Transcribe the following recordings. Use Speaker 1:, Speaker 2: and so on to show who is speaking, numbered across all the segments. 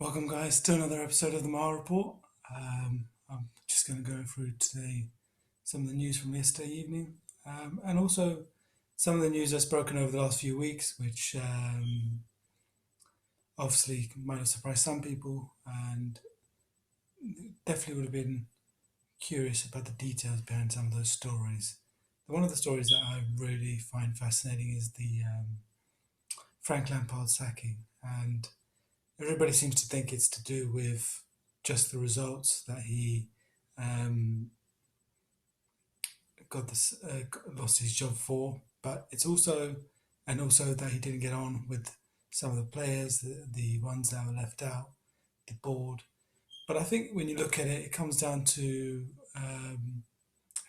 Speaker 1: Welcome, guys, to another episode of the Mile Report. I'm just going to go through today some of the news from yesterday evening, and also some of the news that's broken over the last few weeks, which obviously might have surprised some people, and definitely would have been curious about the details behind some of those stories. One of the stories that I really find fascinating is the Frank Lampard sacking, and everybody seems to think it's to do with just the results that he um, lost his job for, but it's also also that he didn't get on with some of the players, the ones that were left out, the board. But I think when you look at it, it comes down to a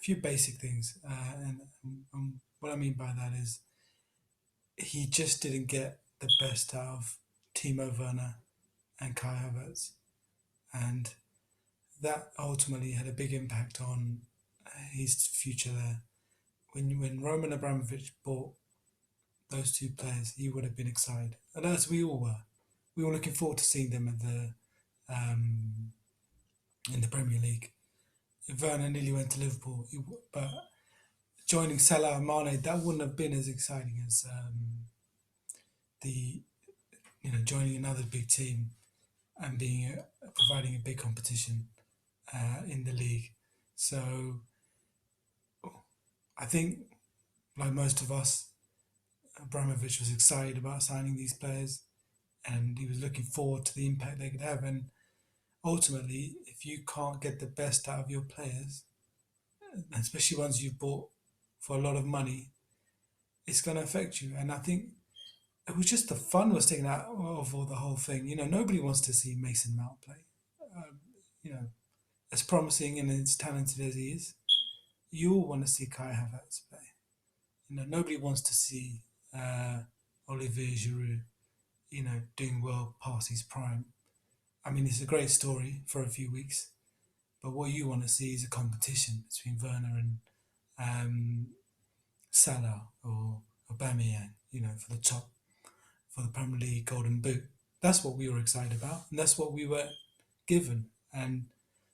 Speaker 1: few basic things, and what I mean by that is he just didn't get the best out of Timo Werner and Kai Havertz, and that ultimately had a big impact on his future there. When Roman Abramovich bought those two players, he would have been excited, and as we all were. We were looking forward to seeing them um, in the Premier League. Werner nearly went to Liverpool, but joining Salah and Mane, that wouldn't have been as exciting as the joining another big team and being providing a big competition in the league. So I think, like most of us, Abramovich was excited about signing these players, and he was looking forward to the impact they could have. And ultimately, if you can't get the best out of your players, especially ones you've bought for a lot of money, it's going to affect you. And I think it was just the fun was taken out of all the whole thing. Nobody wants to see Mason Mount play. Um, you know, as promising and as talented as he is, you all want to see Kai Havertz play. Nobody wants to see Olivier Giroud, doing well past his prime. I mean, it's a great story for a few weeks, but what you want to see is a competition between Werner and um, Salah or Aubameyang, for the top, for the Premier League Golden Boot. That's what we were excited about, and that's what we were given. And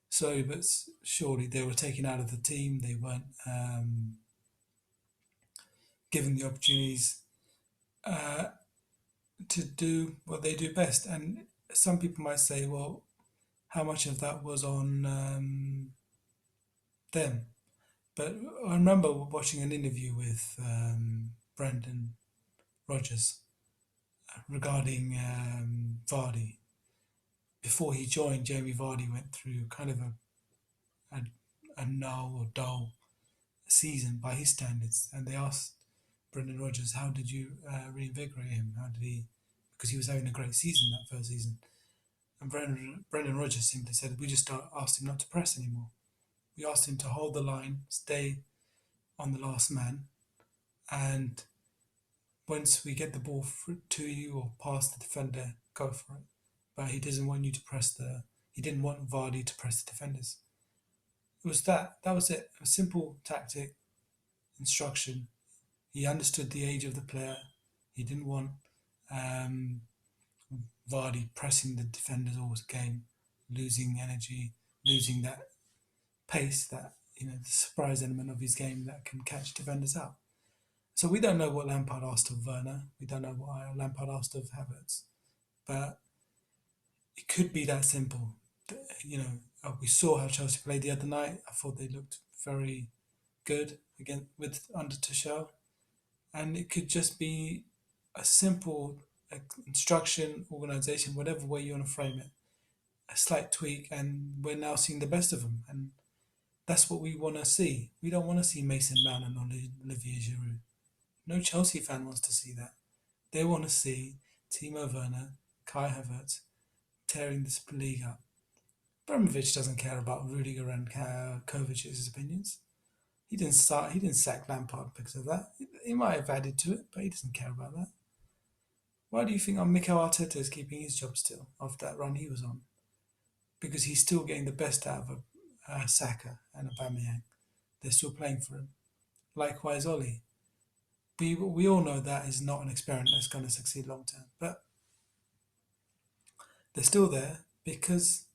Speaker 1: slowly but surely, they were taken out of the team. They weren't given the opportunities uh, to do what they do best. And some people might say, well, how much of that was on them? But I remember watching an interview with Brendan Rodgers regarding Vardy. Before he joined, Jamie Vardy went through kind of a, a null or dull season by his standards. And they asked Brendan Rodgers, how did you reinvigorate him? How did he, because he was having a great season that first season. And Brendan Rodgers simply said, we just asked him not to press anymore. We asked him to hold the line, stay on the last man, and once we get the ball to you or past the defender, go for it. But he doesn't want you to he didn't want Vardy to press the defenders. It was that was it. A simple tactic, instruction. He understood the age of the player. He didn't want um, Vardy pressing the defenders all game, losing energy, losing that pace, that the surprise element of his game that can catch defenders out. So we don't know what Lampard asked of Werner. We don't know what Lampard asked of Havertz, but it could be that simple. We saw how Chelsea played the other night. I thought they looked very good again with under Tuchel, and it could just be a simple instruction, organisation, whatever way you want to frame it, a slight tweak, and we're now seeing the best of them. And that's what we want to see. We don't want to see Mason Mount and Olivier Giroud. No Chelsea fan wants to see that. They want to see Timo Werner, Kai Havertz tearing this league up. Abramovich doesn't care about Rudiger and Kovacic's opinions. He didn't start. He didn't sack Lampard because of that. He might have added to it, but he doesn't care about that. Why do you think Mikel Arteta is keeping his job still after that run he was on? Because he's still getting the best out of Saka and Aubameyang. They're still playing for him. Likewise, Oli. We all know that is not an experiment that's going to succeed long term. But they're still there because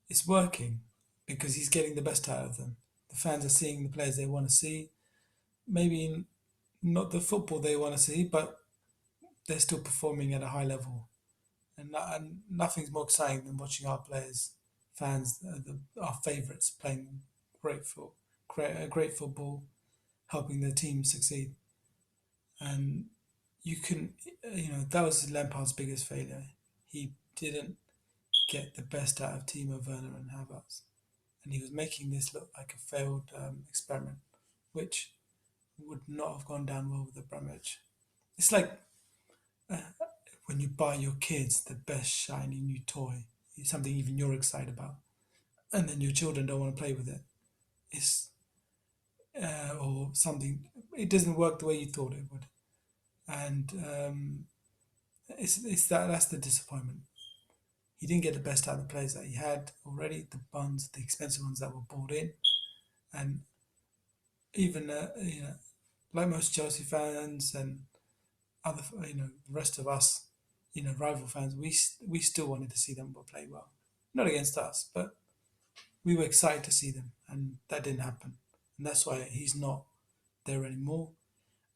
Speaker 1: it's working, because he's getting the best out of them. The fans are seeing the players they want to see. Maybe not the football they want to see, but they're still performing at a high level. And nothing's more exciting than watching our players, fans, our favourites playing great football, helping their team succeed. And you can, that was Lampard's biggest failure. He didn't get the best out of Timo Werner and Havertz, and he was making this look like a failed experiment, which would not have gone down well with Abramovich. It's like uh, when you buy your kids the best shiny new toy, something even you're excited about, and then your children don't want to play with it. It's or something. It doesn't work the way you thought it would, and it's that's the disappointment. He didn't get the best out of the players that he had already, the expensive ones that were bought in, and even like most Chelsea fans and other the rest of us, rival fans, we still wanted to see them play well, not against us, but we were excited to see them, and that didn't happen, and that's why he's not there anymore.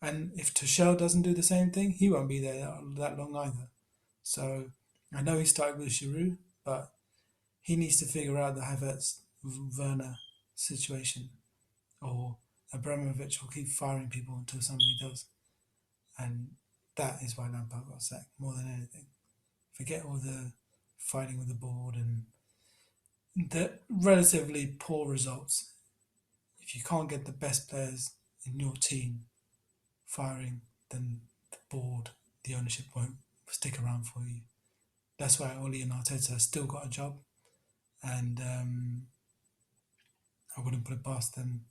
Speaker 1: And if Tuchel doesn't do the same thing, he won't be there that long either. So I know he started with Giroud, but he needs to figure out the Havertz Werner situation, or Abramovich will keep firing people until somebody does. And that is why Lampard got sacked more than anything. Forget all the fighting with the board and the relatively poor results. If you can't get the best players in your team firing, then the board, the ownership won't stick around for you. That's why Oli and Arteta still got a job, and I wouldn't put it past them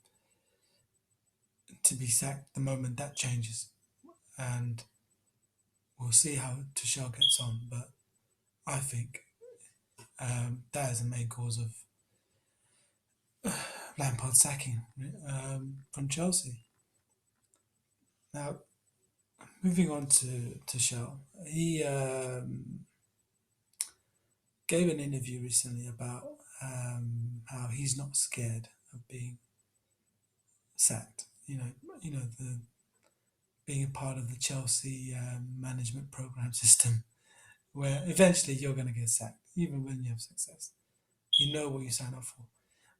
Speaker 1: to be sacked the moment that changes. And we'll see how Tuchel gets on, but I think that is the main cause of Lampard sacking from Chelsea. Now, moving on to Tuchel, he gave an interview recently about how he's not scared of being sacked. The being a part of the Chelsea management program system, where eventually you're going to get sacked, even when you have success. You know what you sign up for.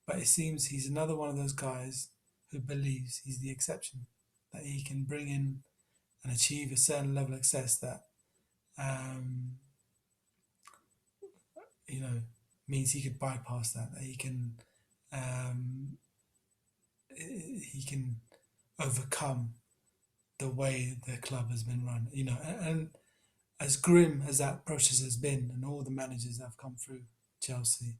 Speaker 1: But it seems he's another one of those guys who believes he's the exception, that he can bring in and achieve a certain level of success that, um, you know, means he could bypass that um, he can overcome the way the club has been run. And as grim as that process has been, and all the managers that have come through Chelsea,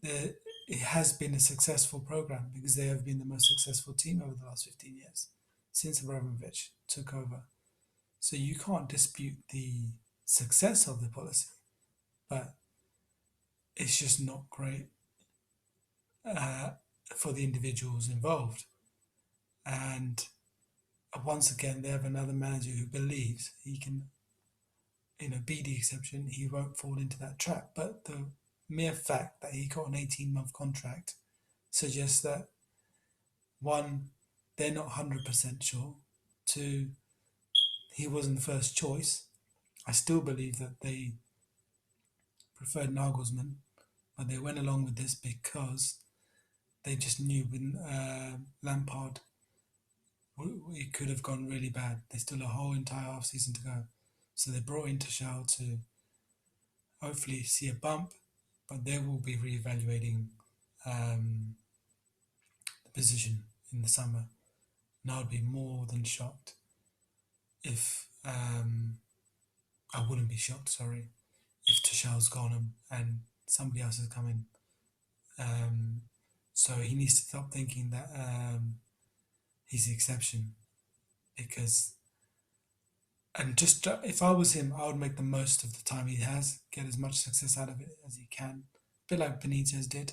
Speaker 1: it has been a successful program because they have been the most successful team over the last 15 years since Abramovich took over. So you can't dispute the success of the policy, but it's just not great uh, for the individuals involved. And once again, they have another manager who believes he can, be the exception. He won't fall into that trap. But the mere fact that he got an 18-month contract suggests that one, they're not 100% sure. Two, he wasn't the first choice. I still believe that they preferred Nagelsmann, but they went along with this because they just knew with Lampard it could have gone really bad. There's still a whole entire half season to go. So they brought in Tuchel to hopefully see a bump, but they will be reevaluating the position in the summer. And I would be more than shocked if I wouldn't be shocked, sorry, if Tuchel's gone and somebody else has come in. So he needs to stop thinking that he's the exception, because and just if I was him, I would make the most of the time he has, get as much success out of it as he can, a bit like Benitez did,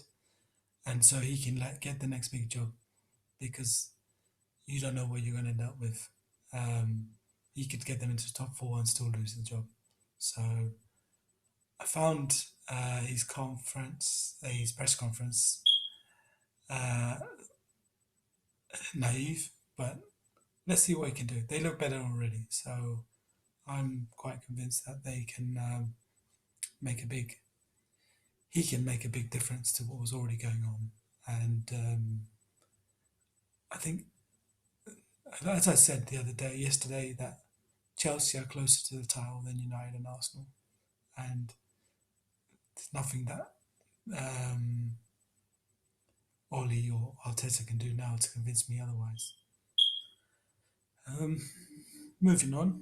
Speaker 1: and so he can get the next big job, because you don't know what you're going to end up with. He could get them into the top four and still lose the job. So I found his press conference, uh, naive, but let's see what he can do. They look better already, so I'm quite convinced that they can make a big. He can make a big difference to what was already going on, and I think, as I said yesterday, that Chelsea are closer to the title than United and Arsenal, and there's nothing that Oli or Arteta can do now to convince me otherwise. Um, Moving on.